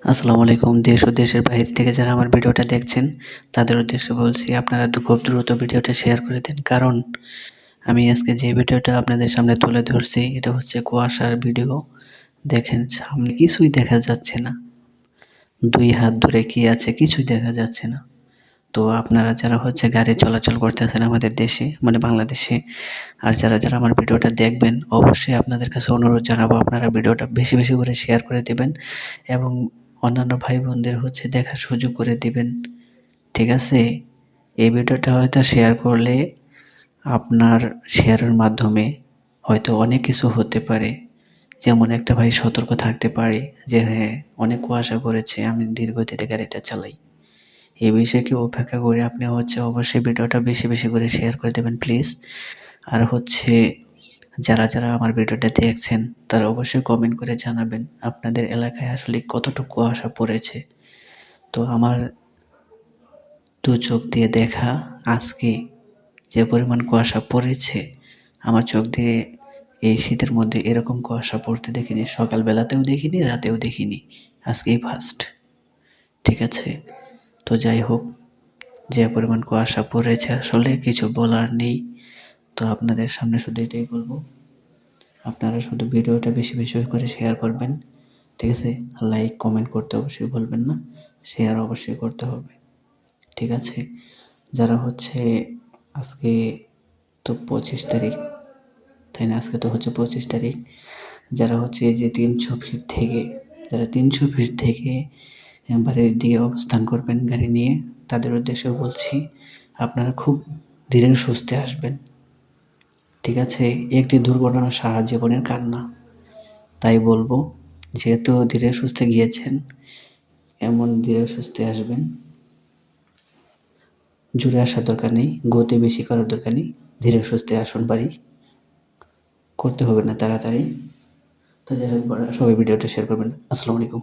আসসালামু আলাইকুম। দেশ ও দেশের বাইরে থেকে যারা আমার ভিডিওটা দেখছেন তাদের উদ্দেশ্যে বলছি, আপনারা খুব দ্রুত ভিডিওটা শেয়ার করে দিন। কারণ আমি আজকে যে ভিডিওটা আপনাদের সামনে তুলে ধরছি এটা হচ্ছে কুয়াশার ভিডিও। দেখেন সামনে কিছুই দেখা যাচ্ছে না, 2 হাত দূরে কি আছে কিছুই দেখা যাচ্ছে না। তো আপনারা যারা হচ্ছে গাড়ি চলাচল করতেছেন আমাদের দেশে মানে বাংলাদেশে, আর যারা আমার ভিডিওটা দেখবেন, অবশ্যই আপনাদের কাছে অনুরোধ জানাবো আপনারা ভিডিওটা বেশি বেশি করে শেয়ার করে দিবেন এবং অন্যান্য ভাই বোনদের হচ্ছে দেখার সুযোগ করে দিবেন। ঠিক আছে? এই ভিডিওটা হয়তো শেয়ার করলে আপনার শেয়ারের মাধ্যমে হয়তো অনেক কিছু হতে পারে। যেমন একটা ভাই সতর্ক থাকতে পারে যে হ্যাঁ, অনেক কুয়াশা পড়েছে, আমি ধীর গতিতে গাড়িটা চালাই। এই বিষয়কে উপেক্ষা করে আপনি হচ্ছে অবশ্যই ভিডিওটা বেশি বেশি করে শেয়ার করে দেবেন প্লিজ। আর হচ্ছে যারা আমার ভিডিওটা দেখছেন তারা অবশ্যই কমেন্ট করে জানাবেন আপনাদের এলাকায় আসলে কতটুকু কুয়াশা পড়েছে। তো আমার 2 চোখ দিয়ে দেখা আজকে যে পরিমাণ কুয়াশা পড়েছে, আমার চোখ দিয়ে এই শীতের মধ্যে এরকম কুয়াশা পড়তে দেখিনি। সকালবেলাতেও দেখিনি, রাতেও দেখিনি। আজকেই ফার্স্ট। ঠিক আছে? তো যাই হোক, যে পরিমাণ কুয়াশা পড়েছে আসলে কিছু বলার নেই। তো আপনাদের সামনে শুধু এটাই বলবো, আপনারা শুধু ভিডিওটা বেশি বেশি করে শেয়ার করবেন। ঠিক আছে? লাইক কমেন্ট করতে অবশ্যই ভুলবেন না, শেয়ার অবশ্যই করতে হবে। ঠিক আছে? যারা হচ্ছে আজকে তো 25 তারিখ, তাই না? আজকে তো হচ্ছে 25 তারিখ। যারা হচ্ছে এই যে 300 ফিট থেকে, যারা 300 ফিট থেকে বাড়ির দিকে অবস্থান করবেন গাড়ি নিয়ে, তাদের উদ্দেশ্যেও বলছি আপনারা খুব ধীরে সুস্থে আসবেন। ঠিক আছে? একটি দুর্ঘটনা সারা জীবনের কান্না। তাই বলবো, যেহেতু ধীরে সুস্থে গিয়েছেন, এমন ধীরে সুস্থে আসবেন। জোরে আসার দরকার নেই, গতি বেশি করার দরকার নেই, ধীরে সুস্থে আসুন বাড়ি। করতে হবে না তাড়াতাড়ি। তো যাই হোক, সবাই ভিডিওটা শেয়ার করবেন। আসসালামু আলাইকুম।